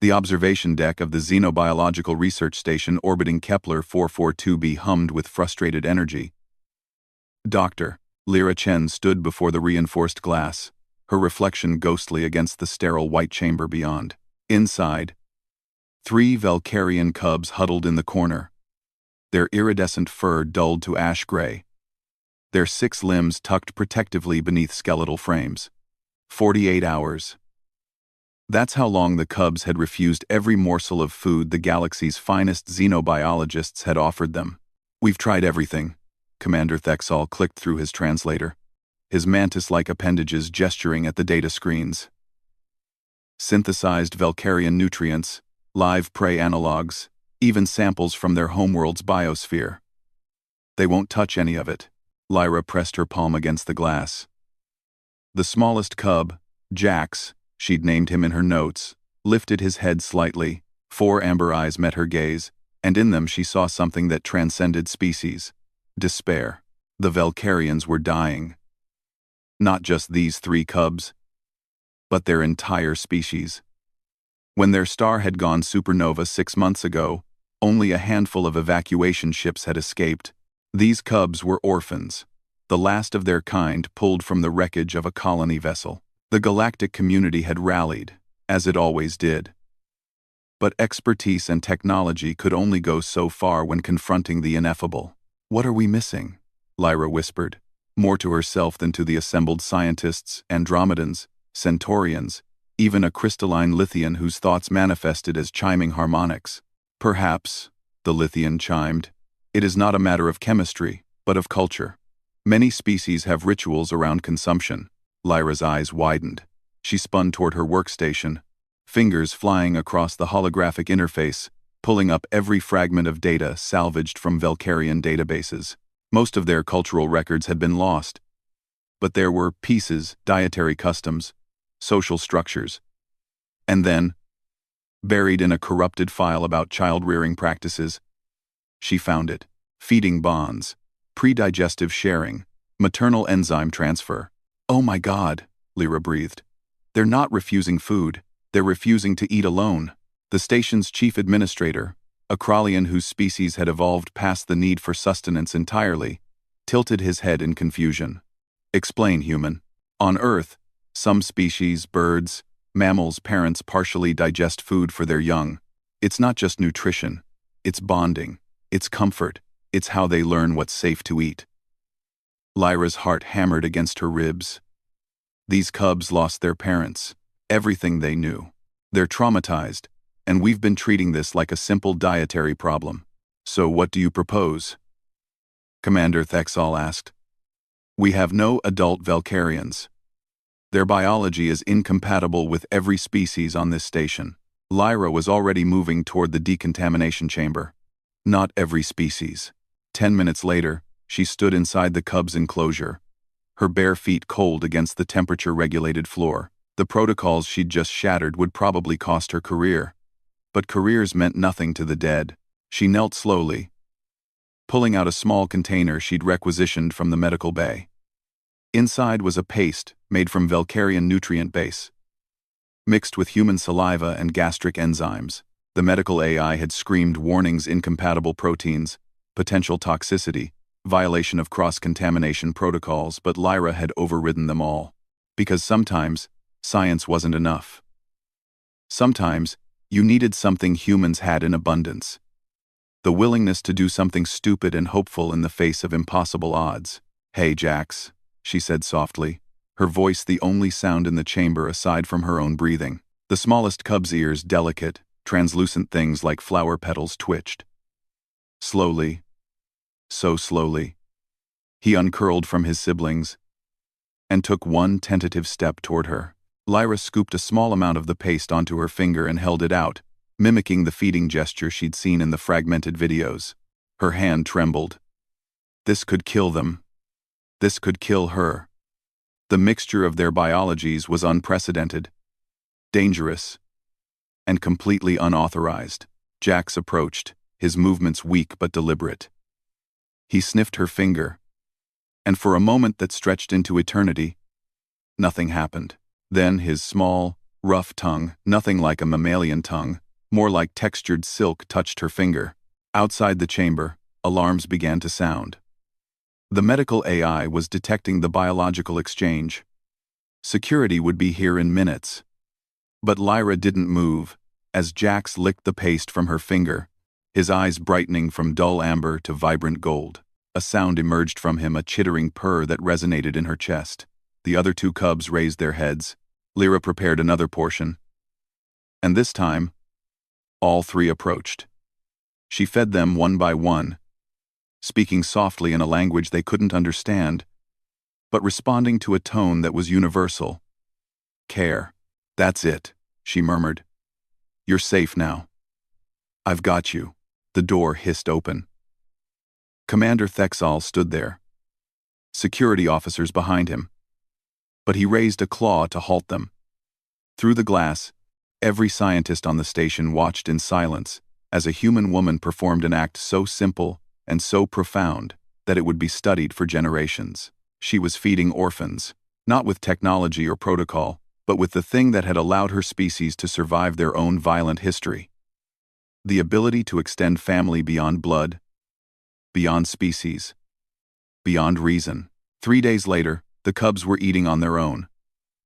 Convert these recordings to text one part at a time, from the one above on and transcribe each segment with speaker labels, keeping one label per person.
Speaker 1: The observation deck of the Xenobiological Research Station orbiting Kepler 442b hummed with frustrated energy. Dr. Lyra Chen stood before the reinforced glass, her reflection ghostly against the sterile white chamber beyond. Inside, 3 Valkyrian cubs huddled in the corner, their iridescent fur dulled to ash gray, their 6 limbs tucked protectively beneath skeletal frames. 48 hours. That's how long the cubs had refused every morsel of food the galaxy's finest xenobiologists had offered them. "We've tried everything," Commander Thexall clicked through his translator, his mantis-like appendages gesturing at the data screens. Synthesized Valkyrian nutrients, live prey analogs, even samples from their homeworld's biosphere. "They won't touch any of it." Lyra pressed her palm against the glass. The smallest cub, Jax, she'd named him in her notes, lifted his head slightly. 4 amber eyes met her gaze, and in them she saw something that transcended species. Despair. The Valkyrians were dying. Not just these 3 cubs, but their entire species. When their star had gone supernova 6 months ago, only a handful of evacuation ships had escaped. These cubs were orphans, the last of their kind pulled from the wreckage of a colony vessel. The galactic community had rallied, as it always did. But expertise and technology could only go so far when confronting the ineffable. "What are we missing?" Lyra whispered, more to herself than to the assembled scientists, Andromedans, Centaurians, even a crystalline Lithian whose thoughts manifested as chiming harmonics. "Perhaps," the Lithian chimed, "it is not a matter of chemistry, but of culture. Many species have rituals around consumption." Lyra's eyes widened. She spun toward her workstation, fingers flying across the holographic interface, pulling up every fragment of data salvaged from Valkyrian databases. Most of their cultural records had been lost, but there were pieces, dietary customs, social structures. And then, buried in a corrupted file about child-rearing practices, she found it. Feeding bonds, pre-digestive sharing, maternal enzyme transfer. "Oh my God," Lyra breathed. "They're not refusing food, they're refusing to eat alone." The station's chief administrator, a Krallian whose species had evolved past the need for sustenance entirely, tilted his head in confusion. "Explain, human. On Earth, some species, birds, mammals' parents partially digest food for their young. It's not just nutrition, it's bonding, it's comfort, it's how they learn what's safe to eat." Lyra's heart hammered against her ribs. These cubs lost their parents, everything they knew. They're traumatized, and we've been treating this like a simple dietary problem. "So what do you propose?" Commander Thexall asked. "We have no adult Valkyrians. Their biology is incompatible with every species on this station." Lyra was already moving toward the decontamination chamber. "Not every species." 10 minutes later, she stood inside the cub's enclosure, her bare feet cold against the temperature-regulated floor. The protocols she'd just shattered would probably cost her career. But careers meant nothing to the dead. She knelt slowly, pulling out a small container she'd requisitioned from the medical bay. Inside was a paste made from Valkyrian nutrient base. Mixed with human saliva and gastric enzymes, the medical AI had screamed warnings: incompatible proteins, potential toxicity, violation of cross-contamination protocols, but Lyra had overridden them all. Because sometimes, science wasn't enough. Sometimes, you needed something humans had in abundance. The willingness to do something stupid and hopeful in the face of impossible odds. "Hey, Jax," she said softly, her voice the only sound in the chamber aside from her own breathing. The smallest cub's ears, delicate, translucent things like flower petals, twitched. Slowly, so slowly, he uncurled from his siblings and took one tentative step toward her. Lyra scooped a small amount of the paste onto her finger and held it out, mimicking the feeding gesture she'd seen in the fragmented videos. Her hand trembled. This could kill them. This could kill her. The mixture of their biologies was unprecedented, dangerous, and completely unauthorized. Jax approached, his movements weak but deliberate. He sniffed her finger, and for a moment that stretched into eternity, nothing happened. Then his small, Rough tongue, nothing like a mammalian tongue, more like textured silk, touched her finger. Outside the chamber, alarms began to sound. The medical AI was detecting the biological exchange. Security would be here in minutes. But Lyra didn't move, as Jax licked the paste from her finger, his eyes brightening from dull amber to vibrant gold. A sound emerged from him, a chittering purr that resonated in her chest. The other two cubs raised their heads. Lyra prepared another portion. And this time, all three approached. She fed them one by one, speaking softly in a language they couldn't understand, but responding to a tone that was universal. Care. That's it, she murmured. You're safe now. I've got you. The door hissed open. Commander Thexal stood there, security officers behind him, but he raised a claw to halt them. Through the glass, every scientist on the station watched in silence as a human woman performed an act so simple and so profound that it would be studied for generations. She was feeding orphans, not with technology or protocol, but with the thing that had allowed her species to survive their own violent history. The ability to extend family beyond blood, beyond species, beyond reason. 3 days later, the cubs were eating on their own,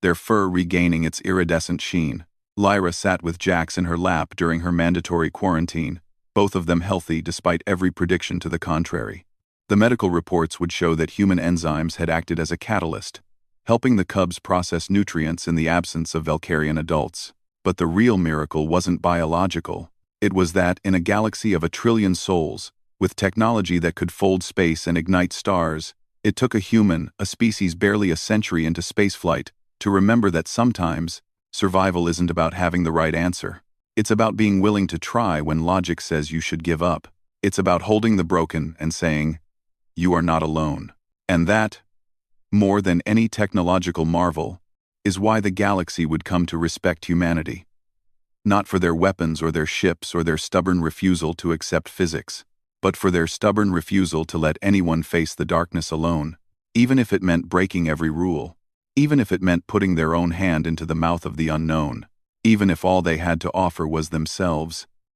Speaker 1: their fur regaining its iridescent sheen. Lyra sat with Jax in her lap during her mandatory quarantine, both of them healthy despite every prediction to the contrary. The medical reports would show that human enzymes had acted as a catalyst, helping the cubs process nutrients in the absence of Valkyrian adults. But the real miracle wasn't biological. It was that, in a galaxy of 1 trillion souls, with technology that could fold space and ignite stars, it took a human, a species barely a century into spaceflight, to remember that sometimes, survival isn't about having the right answer. It's about being willing to try when logic says you should give up. It's about holding the broken and saying, you are not alone. And that, more than any technological marvel, is why the galaxy would come to respect humanity. Not for their weapons or their ships or their stubborn refusal to accept physics, but for their stubborn refusal to let anyone face the darkness alone, even if it meant breaking every rule, even if it meant putting their own hand into the mouth of the unknown, even if all they had to offer was themselves.